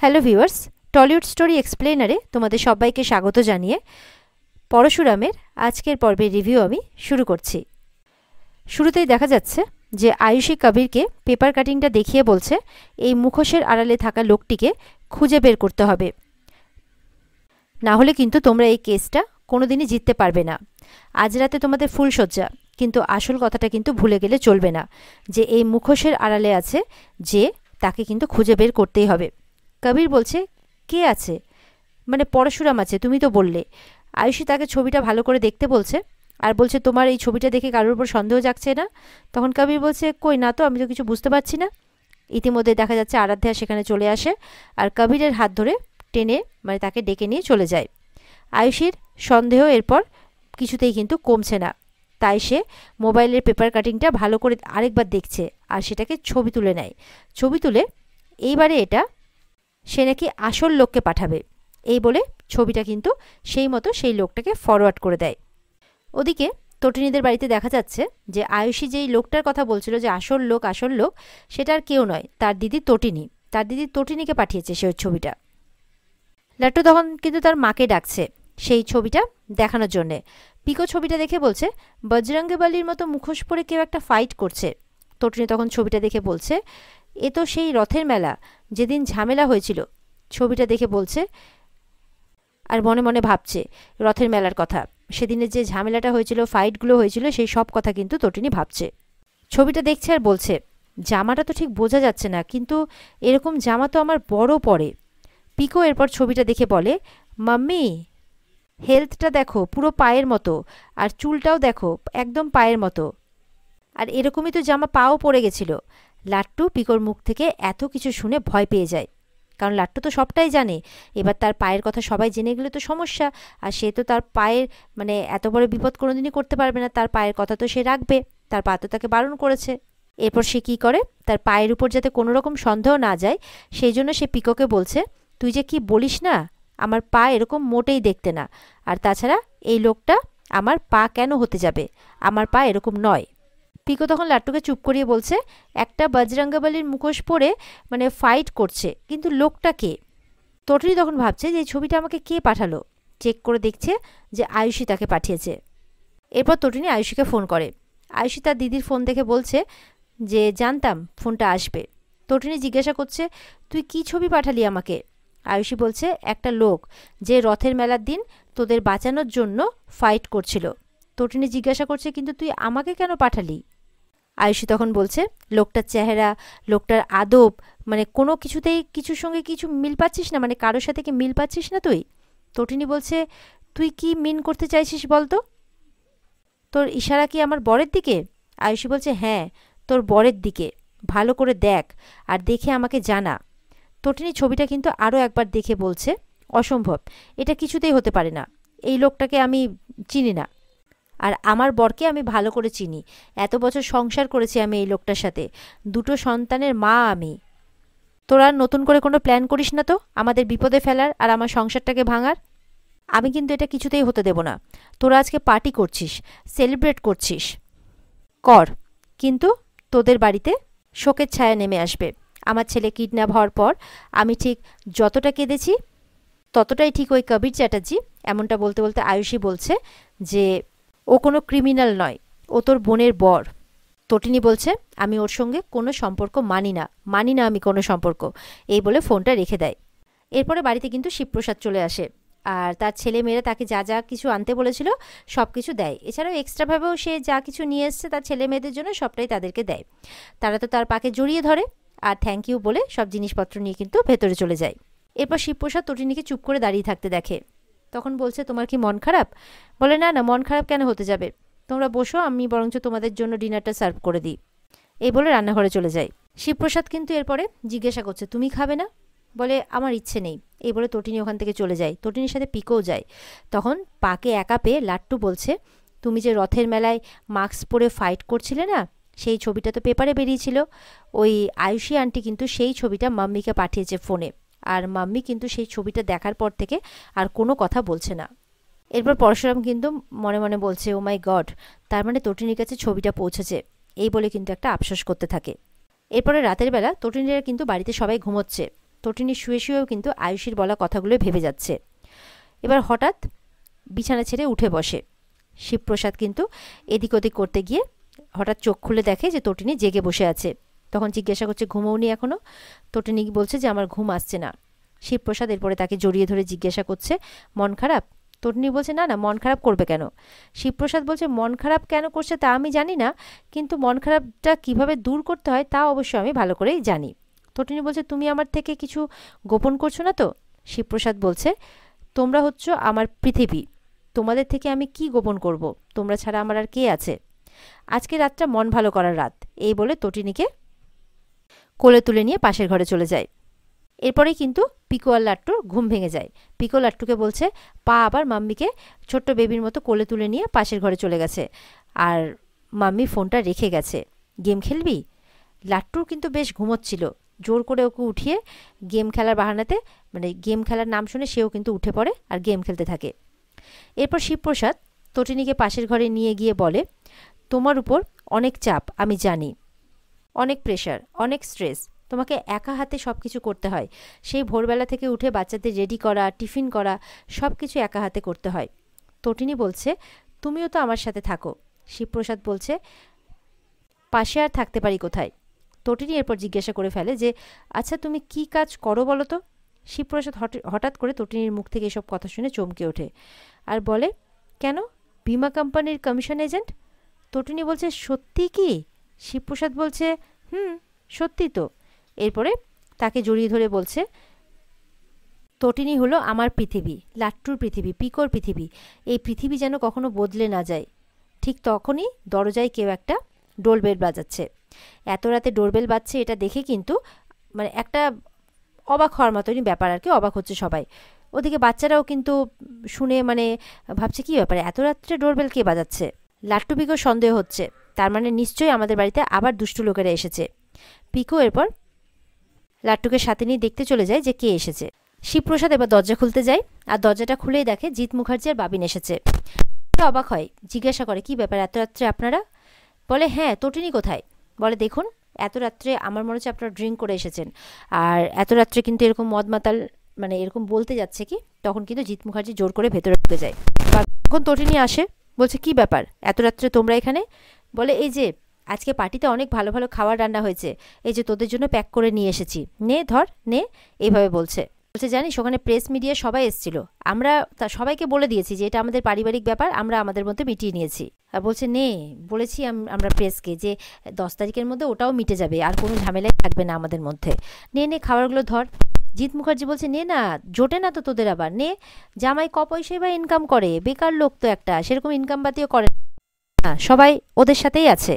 Hello viewers, Tollywood story এক্সপ্লেনারে তোমাদের সবাইকে স্বাগত জানিয়ে পরশুরামের আজকের পর্বের রিভিউ আমি শুরু করছি। শুরুতেই দেখা যাচ্ছে যে আয়ুষী কবিরকে পেপার কাটিংটা দেখিয়ে বলছে এই মুখোশের আড়ালে থাকা লোকটিকে খুঁজে বের করতে হবে, না হলে কিন্তু তোমরা এই কেসটা কোনোদিনই জিততে পারবে না। আজ রাতে তোমাদের ফুলসজ্জা, কিন্তু আসল কথাটা কিন্তু ভুলে গেলে চলবে না যে এই মুখোশের আড়ালে আছে যে, তাকে কিন্তু খুঁজে বের করতেই হবে। কবির বলছে কে আছে, মানে পরশুরাম আছে, তুমি তো বললে। আয়ুষী তাকে ছবিটা ভালো করে দেখতে বলছে আর বলছে তোমার এই ছবিটা দেখে কারোর উপর সন্দেহ জাগছে না? তখন কবির বলছে কই না তো, আমি তো কিছু বুঝতে পারছি না। ইতিমধ্যে দেখা যাচ্ছে আরাধ্যা সেখানে চলে আসে আর কবিরের হাত ধরে টেনে মানে তাকে ডেকে নিয়ে চলে যায়। আয়ুষীর সন্দেহ এরপর কিছুতেই কিন্তু কমছে না, তাই সে মোবাইলের পেপার কাটিংটা ভালো করে আরেকবার দেখছে আর সেটাকে ছবি তুলে নেয়। ছবি তুলে এইবারে এটা সে নাকি আসল লোককে পাঠাবে, এই বলে ছবিটা কিন্তু সেই মতো সেই লোকটাকে ফরওয়ার্ড করে দেয়। ওদিকে তটিনীদের বাড়িতে দেখা যাচ্ছে যে আয়ুষী যেই লোকটার কথা বলছিল যে আসল লোক, সেটা আর কেউ নয়, তার দিদি তটিনী। তার দিদি তটিনীকে পাঠিয়েছে সে ওই ছবিটা। লাট্টু তখন কিন্তু তার মাকে ডাকছে সেই ছবিটা দেখানোর জন্যে। পিকো ছবিটা দেখে বলছে বজরঙ্গবলীর মতো মুখোশ পরে কেউ একটা ফাইট করছে। তটিনী তখন ছবিটা দেখে বলছে এ তো সেই রথের মেলা, যেদিন ঝামেলা হয়েছিল। ছবিটা দেখে বলছে আর মনে মনে ভাবছে রথের মেলার কথা, সেদিনের যে ঝামেলাটা হয়েছিল, ফাইটগুলো হয়েছিল, সেই সব কথা কিন্তু তটিনী ভাবছে। ছবিটা দেখছে আর বলছে জামাটা তো ঠিক বোঝা যাচ্ছে না, কিন্তু এরকম জামা তো আমার বড় পড়ে। পিকো এরপর ছবিটা দেখে বলে মাম্মি হেলথটা দেখো, পুরো পায়ের মতো, আর চুলটাও দেখো একদম পায়ের মতো, আর এরকমই তো জামা পাও পড়ে গেছিল। লাট্টু পিকোর মুখ থেকে এত কিছু শুনে ভয় পেয়ে যায়, কারণ লাট্টু তো সবটাই জানে। এবার তার পায়ের কথা সবাই জেনে গেলে তো সমস্যা, আর সে তো তার পায়ের মানে এত বড় বিপদ কোনোদিনই করতে পারবে না, তার পায়ের কথা তো সে রাখবে, তার পা তো তাকে বারণ করেছে। এরপর সে কী করে, তার পায়ের উপর যাতে কোনো রকম সন্দেহ না যায় সেই জন্য সে পিকোকে বলছে তুই যে কি বলিস না, আমার পা এরকম মোটেই দেখতে না, আর তাছাড়া এই লোকটা আমার পা কেন হতে যাবে, আমার পা এরকম নয়। পিকো তখন লাট্টুকে চুপ করিয়ে বলছে একটা বজরঙ্গবলীর মুখোশ পরে মানে ফাইট করছে, কিন্তু লোকটা কে? তটিনী তখন ভাবছে যে এই ছবিটা আমাকে কে পাঠালো। চেক করে দেখছে যে আয়ুষী তাকে পাঠিয়েছে। এরপর তটিনী আয়ুষীকে ফোন করে। আয়ুষী তার দিদির ফোন দেখে বলছে যে জানতাম ফোনটা আসবে। তটিনী জিজ্ঞাসা করছে তুই কি ছবি পাঠালি আমাকে? আয়ুষী বলছে একটা লোক যে রথের মেলার দিন তোদের বাঁচানোর জন্য ফাইট করছিল। তটিনী জিজ্ঞাসা করছে কিন্তু তুই আমাকে কেন পাঠালি? আয়ুষী তখন বলছে লোকটার চেহারা, লোকটার আদব, মানে কোনো কিছুতেই কিছুর সঙ্গে কিছু মিল পাচ্ছিস না, মানে কারোর সাথে কি মিল পাচ্ছিস না তুই? তটিনী বলছে তুই কি মিন করতে চাইছিস বলতো, তোর ইশারা কি আমার বরের দিকে? আয়ুষী বলছে হ্যাঁ, তোর বরের দিকে, ভালো করে দেখ আর দেখে আমাকে জানা। তটিনী ছবিটা কিন্তু আরও একবার দেখে বলছে অসম্ভব, এটা কিছুতেই হতে পারে না, এই লোকটাকে আমি চিনি না, আর আমার বরকে আমি ভালো করে চিনি, এত বছর সংসার করেছি আমি এই লোকটার সাথে, দুটো সন্তানের মা আমি। তোরা নতুন করে কোনো প্ল্যান করিস না তো আমাদের বিপদে ফেলার আর আমার সংসারটাকে ভাঙার। আমি কিন্তু এটা কিছুতেই হতে দেব না। তোরা আজকে পার্টি করছিস, সেলিব্রেট করছিস, কর, কিন্তু তোদের বাড়িতে শোকের ছায়া নেমে আসবে। আমার ছেলে কিডন্যাপ হওয়ার পর আমি ঠিক যতটা কেঁদেছি ততটাই ঠিক ওই কবির চ্যাটার্জি। এমনটা বলতে বলতে আয়ুষী বলছে যে ও কোনো ক্রিমিনাল নয়, ও তোর বোনের বর। তটিনী বলছে আমি ওর সঙ্গে কোনো সম্পর্ক মানি না আমি কোনো সম্পর্ক, এই বলে ফোনটা রেখে দেয়। এরপরে বাড়িতে কিন্তু শিবপ্রসাদ চলে আসে আর তার ছেলে মেয়েরা তাকে যা যা কিছু আনতে বলেছিল সব কিছু দেয়। এছাড়াও এক্সট্রাভাবেও সে যা কিছু নিয়ে এসছে তার ছেলে মেয়েদের জন্য সবটাই তাদেরকে দেয়। তারা তো তার পাকে জড়িয়ে ধরে আর থ্যাংক ইউ বলে সব জিনিসপত্র নিয়ে কিন্তু ভেতরে চলে যায়। এরপর শিবপ্রসাদ তটিনীকে চুপ করে দাঁড়িয়ে থাকতে দেখে। তখন বলছে তোমার কি মন খারাপ? বলে না মন খারাপ কেন হতে যাবে, তোমরা বসো, আমি বরঞ্চ তোমাদের জন্য ডিনারটা সার্ভ করে দিই, এই বলে রান্নাঘরে চলে যায়। শিবপ্রসাদ কিন্তু এরপরে জিজ্ঞাসা করছে তুমি খাবে না? বলে আমার ইচ্ছে নেই, এই বলে তটিনী ওখান থেকে চলে যায়। তটিনীর সাথে পিকোও যায়। তখন পাকে একা পেয়ে লাট্টু বলছে তুমি যে রথের মেলায় মাস্ক পরে ফাইট করছিলে না, সেই ছবিটা তো পেপারে বেরিয়েছিল। ওই আয়ুষী আন্টি কিন্তু সেই ছবিটা মাম্মিকে পাঠিয়েছে ফোনে, আর মাম্মি কিন্তু সেই ছবিটা দেখার পর থেকে আর কোনো কথা বলছে না। এরপর পরশুরাম কিন্তু মনে মনে বলছে ও মাই গড, তার মানে তটিনীর কাছে ছবিটা পৌঁছেছে, এই বলে কিন্তু একটা আফসোস করতে থাকে। এরপরে রাতের বেলা তটিনীরা কিন্তু বাড়িতে সবাই ঘুমোচ্ছে। তটিনী শুয়ে শুয়েও কিন্তু আয়ুষীর বলা কথাগুলো ভেবে যাচ্ছে। এবার হঠাৎ বিছানা ছেড়ে উঠে বসে। শিবপ্রসাদ কিন্তু এদিক ওদিক করতে গিয়ে হঠাৎ চোখ খুলে দেখে যে তটিনী জেগে বসে আছে। তখন জিজ্ঞাসা করছে, ঘুমোওনি এখনো? তটিনী বলছে যে আমার ঘুম আসছে না। শিবপ্রসাদ এরপরে তাকে জড়িয়ে ধরে জিজ্ঞাসা করছে, মন খারাপ? তটিনী বলছে, না না, মন খারাপ করবে কেন? শিবপ্রসাদ বলছে, মন খারাপ কেন করছে তা আমি জানি না, কিন্তু মন খারাপটা কিভাবে দূর করতে হয় তা অবশ্য আমি ভালো করেই জানি। তটিনী বলছে, তুমি আমার থেকে কিছু গোপন করছো না তো? শিবপ্রসাদ বলছে, তোমরা হচ্ছ আমার পৃথিবী, তোমাদের থেকে আমি কি গোপন করব? তোমরা ছাড়া আমার আর কে আছে? আজকে রাতটা মন ভালো করার রাত। এই বলে তটিনীকে কোলে তুলে নিয়ে পাশের ঘরে চলে যায়। এরপরেই কিন্তু পিকু আর লাট্টুর ঘুম ভেঙে যায়। পিকু লাট্টুকে বলছে, পা আবার মাম্মিকে ছোট্ট বেবির মতো কোলে তুলে নিয়ে পাশের ঘরে চলে গেছে, আর মাম্মি ফোনটা রেখে গেছে। গেম খেলবি? লাট্টুর কিন্তু বেশ ঘুমোচ্ছিল। জোর করে ওকে উঠিয়ে গেম খেলার বাহানাতে, মানে গেম খেলার নাম শুনে সেও কিন্তু উঠে পড়ে আর গেম খেলতে থাকে। এরপর শিবপ্রসাদ তটিনীকে পাশের ঘরে নিয়ে গিয়ে বলে, তোমার উপর অনেক চাপ আমি জানি, অনেক প্রেশার, অনেক স্ট্রেস, তোমাকে একা হাতে সব কিছু করতে হয়। সেই ভোরবেলা থেকে উঠে বাচ্চাদের রেডি করা, টিফিন করা, সব কিছু একা হাতে করতে হয়। তটিনী বলছে, তুমিও তো আমার সাথে থাকো। শিবপ্রসাদ বলছে, পাশে আর থাকতে পারি কোথায়? তটিনী এরপর জিজ্ঞাসা করে ফেলে যে, আচ্ছা তুমি কি কাজ করো বলো তো? শিবপ্রসাদ হঠাৎ করে তটিনীর মুখ থেকে এসব কথা শুনে চমকে ওঠে আর বলে, কেন, বীমা কোম্পানির কমিশন এজেন্ট? তটিনী বলছে, সত্যি কি? শিবপ্রসাদ বলছে, সত্যি তো। এরপরে তাকে জড়িয়ে ধরে বলছে, তটিনী হলো আমার পৃথিবী, লাট্টুর পৃথিবী, পিকোর পৃথিবী। এই পৃথিবী যেন কখনো বদলে না যায়। ঠিক তখনই দরজায় কেউ একটা ডোরবেল বাজাচ্ছে। এত রাতে ডোরবেল বাজছে এটা দেখে কিন্তু মানে একটা অবাক হওয়ার মতনই ব্যাপার আর কি, অবাক হচ্ছে সবাই। ওদিকে বাচ্চারাও কিন্তু শুনে মানে ভাবছে, কি ব্যাপারে এত রাত্রে ডোরবেল কে বাজাচ্ছে? লাট্টু পিকোর সন্দেহ হচ্ছে, তার মানে নিশ্চয়ই আমাদের বাড়িতে আবার দুষ্টু লোকেরা এসেছে। পিকু এরপর লাট্টুকে সাথে নিয়ে দেখতে চলে যায় যে কে এসেছে। শিবপ্রসাদ এবার দরজা খুলতে যায়, আর দরজাটা খুলেই দেখে জিৎ মুখার্জি আর বাবিন এসেছে। অবাক হয়, জিজ্ঞাসা করে, কি ব্যাপার এত রাত্রে আপনারা? বলে, হ্যাঁ, তটিনী কোথায়? বলে, দেখুন এত রাত্রে আমার মনে হচ্ছে আপনারা ড্রিঙ্ক করে এসেছেন, আর এত রাত্রে কিন্তু এরকম মদ মাতাল মানে এরকম বলতে যাচ্ছে কি, তখন কিন্তু জিৎ মুখার্জি জোর করে ভেতরে ঢুকে যায়। তখন তটিনী আসে, বলছে, কি ব্যাপার এত রাত্রে তোমরা এখানে? বলে, এই যে আজকে পার্টিতে অনেক ভালো ভালো খাবার রান্না হয়েছে, এই যে তোদের জন্য প্যাক করে নিয়ে এসেছি, নে ধর নে, এইভাবে বলছে। জানিস ওখানে প্রেস মিডিয়া সবাই এসেছিল, আমরা সবাইকে বলে দিয়েছি যে এটা আমাদের পারিবারিক ব্যাপার, আমরা আমাদের মধ্যে মিটিয়ে নিয়েছি। আর বলছে, নে, বলেছি আমরা প্রেসকে যে 10 তারিখের মধ্যে ওটাও মিটে যাবে, আর কোনো ঝামেলাই থাকবে না আমাদের মধ্যে, নে নে খাবারগুলো ধর। জিৎ মুখার্জি বলছে, নে না, জোটে না তো তোদের আবার, নে, জামাই ক পয়সাই বা ইনকাম করে, বেকার লোক তো একটা, সেরকম ইনকাম বাতিও করে না, সবাই ওদের সাথেই আছে,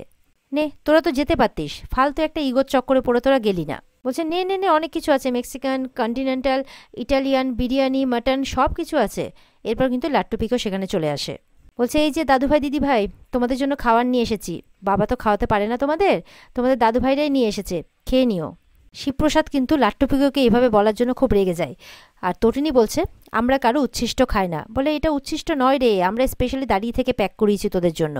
নে, তোরা তো যেতে পারতিস, ফালতু একটা ইগোর চক্করে পড়ে তোরা গেলি না। বলছে, নে নে নে, অনেক কিছু আছে, Mexican, continental, Italian, biryani, mutton, সব কিছু আছে। এরপর কিন্তু লাট্টু পিকো সেখানে চলে আসে। বলছে, এই যে দাদুভাই দিদিভাই, তোমাদের জন্য খাবার নিয়ে এসেছি, বাবা তো খাওয়াতে পারে না তোমাদের, তোমাদের দাদুভাইরাই নিয়ে এসেছে, খেয়ে নিও। শিবপ্রসাদ কিন্তু লাট্টু পিকোকে এইভাবে বলার জন্য খুব রেগে যায়। আর তটিনী বলছে, আমরা কারো উচ্ছিষ্ট খাই না। বলে, এটা উচ্ছিষ্ট নয় রে, আমরা স্পেশালি দাঁড়িয়ে থেকে প্যাক করিয়েছি তোদের জন্য।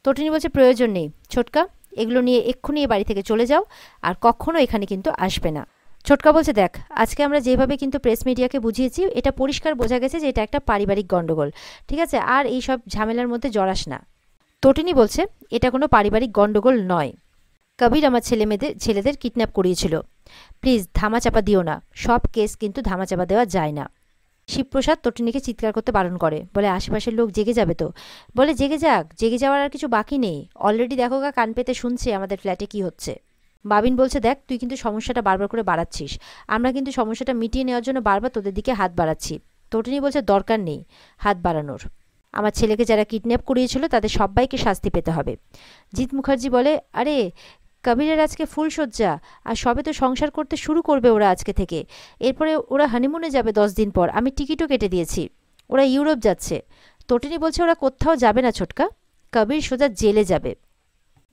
তটিনী বলছে, প্রয়োজন নেই ছোটকা, এগুলো নিয়ে এক্ষুনি বাড়ি থেকে চলে যাও, আর কখনো এখানে কিন্তু আসবে না। ছোটকা বলছে, দেখ আজকে আমরা যেভাবে কিন্তু প্রেস মিডিয়াকে বুঝিয়েছি, এটা পরিষ্কার বোঝা গেছে যে এটা একটা পারিবারিক গণ্ডগোল, ঠিক আছে, আর এই সব ঝামেলার মধ্যে জড়াস না। তটিনী বলছে, এটা কোনো পারিবারিক গণ্ডগোল নয়, কবির আমার ছেলেদের কিডন্যাপ করিয়েছিল, প্লিজ ধামাচাপা দিও না, সব কেস কিন্তু ধামাচাপা দেওয়া যায় না। শিবপ্রসাদ তটিনীকে চিৎকার করতে বারণ করে, বলে, আশেপাশের লোক জেগে যাবে তো। বলে, জেগে যাক, জেগে যাওয়ার আর কিছু বাকি নেই, অলরেডি দেখো গা কান পেতে শুনছে আমাদের ফ্ল্যাটে কি হচ্ছে। বাবিন বলছে, দেখ তুই কিন্তু সমস্যাটা বারবার করে বাড়াচ্ছিস, আমরা কিন্তু সমস্যাটা মিটিয়ে নেওয়ার জন্য বারবার তোদের দিকে হাত বাড়াচ্ছি। তটিনী বলছে, দরকার নেই হাত বাড়ানোর, আমার ছেলেকে যারা কিডন্যাপ করিয়েছিল তাদের সবাইকে শাস্তি পেতে হবে। জিৎ মুখার্জি বলে, আরে কবিরের আজকে ফুলশয্যা, আর সবে তো সংসার করতে শুরু করবে ওরা আজকে থেকে, এরপরে ওরা হানিমুনে যাবে 10 দিন পর, আমি টিকিটও কেটে দিয়েছি, ওরা ইউরোপ যাচ্ছে। তটিনী বলছে, ওরা কোথাও যাবে না ছোটকা, কবির সোজা জেলে যাবে।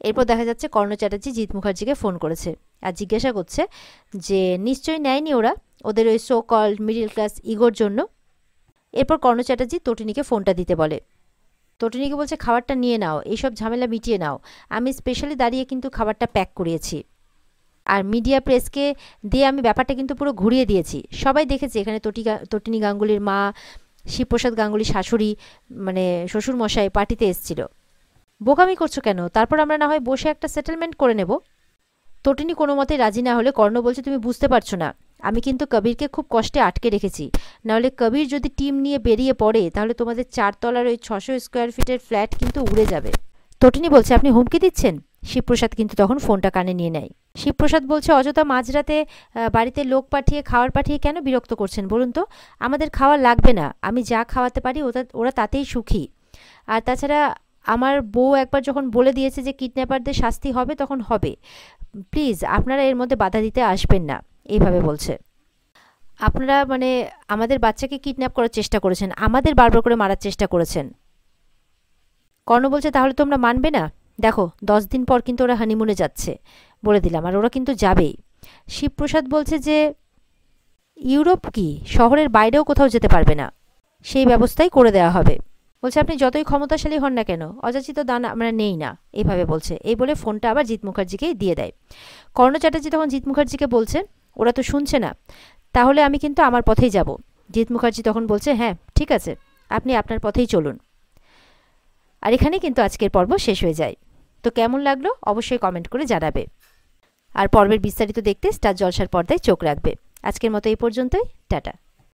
এরপর দেখা যাচ্ছে কর্ণ চ্যাটার্জি জিৎ মুখার্জিকে ফোন করেছে আর জিজ্ঞাসা করছে যে নিশ্চয়ই নেয়নি ওরা ওদের ওই সো কল্ড মিডল ক্লাস ইগোর জন্য। এরপর কর্ণ চ্যাটার্জি তটিনীকে ফোনটা দিতে বলে। তটিনীকে বলছে, খাবারটা নিয়ে নাও, এইসব ঝামেলা মিটিয়ে নাও, আমি স্পেশালি দাঁড়িয়ে কিন্তু খাবারটা প্যাক করিয়েছি। আর মিডিয়া প্রেসকে দিয়ে আমি ব্যাপারটা কিন্তু পুরো ঘুরিয়ে দিয়েছি। সবাই দেখেছে এখানে তটিনী গাঙ্গুলির মা, শিবপ্রসাদ গাঙ্গুলির শাশুড়ি, মানে শ্বশুরমশাই পার্টিতে এসেছিল। বোকামি করছো কেন? তারপর আমরা না হয় বসে একটা সেটেলমেন্ট করে নেব। তটিনী কোনো মতে রাজি না হলে কর্ণ বলছে, তুমি বুঝতে পারছো না, আমি কিন্তু কবিরকে খুব কষ্টে আটকে রেখেছি, নাহলে কবির যদি টিম নিয়ে বেরিয়ে পড়ে তাহলে তোমাদের 4 তলার ওই 600 স্কোয়ার ফিটের ফ্ল্যাট কিন্তু উড়ে যাবে। তটিনী বলছে, আপনি হুমকি দিচ্ছেন? শিবপ্রসাদ কিন্তু তখন ফোনটা কানে নিয়ে নেয়। শিবপ্রসাদ বলছে, অযথা মাঝরাতে বাড়িতে লোক পাঠিয়ে খাবার পাঠিয়ে কেন বিরক্ত করছেন বলুন তো? আমাদের খাওয়া লাগবে না, আমি যা খাওয়াতে পারি ওরা তাতেই সুখী। আর তাছাড়া আমার বউ একবার যখন বলে দিয়েছে যে কিডন্যাপারদের শাস্তি হবে, তখন হবে। প্লিজ আপনারা এর মধ্যে বাধা দিতে আসবেন না, এইভাবে বলছে। আপনারা মানে আমাদের বাচ্চাকে কিডন্যাপ করার চেষ্টা করেছেন, আমাদের বারবার করে মারার চেষ্টা করেছেন। কর্ণ বলছে, তাহলে তোমরা মানবে না? দেখো 10 দিন পর কিন্তু ওরা হানিমুনে যাচ্ছে, বলে দিলাম, আর ওরা কিন্তু যাবেই। শিবপ্রসাদ বলছে যে ইউরোপ কি, শহরের বাইরেও কোথাও যেতে পারবে না, সেই ব্যবস্থাই করে দেওয়া হবে। বলছে, আপনি যতই ক্ষমতাশালী হন না কেন, অযাচিত দান আমরা নেই না, এইভাবে বলছে। এই বলে ফোনটা আবার জিৎ মুখার্জিকেই দিয়ে দেয়। কর্ণ চ্যাটার্জি তখন জিৎ মুখার্জিকে বলছে, ওরা তো শুনছে না, তাহলে আমি কিন্তু আমার পথেই যাব। জিৎ মুখার্জি তখন বলছে, হ্যাঁ ঠিক আছে, আপনি আপনার পথেই চলুন। আর এখানে কিন্তু আজকের পর্ব শেষ হয়ে যায়। তো কেমন লাগলো অবশ্যই কমেন্ট করে জানাবে। আর পর্বের বিস্তারিত দেখতে স্টার জলসার পর্দায় চোখ রাখবে। আজকের মতো এই পর্যন্তই, টাটা।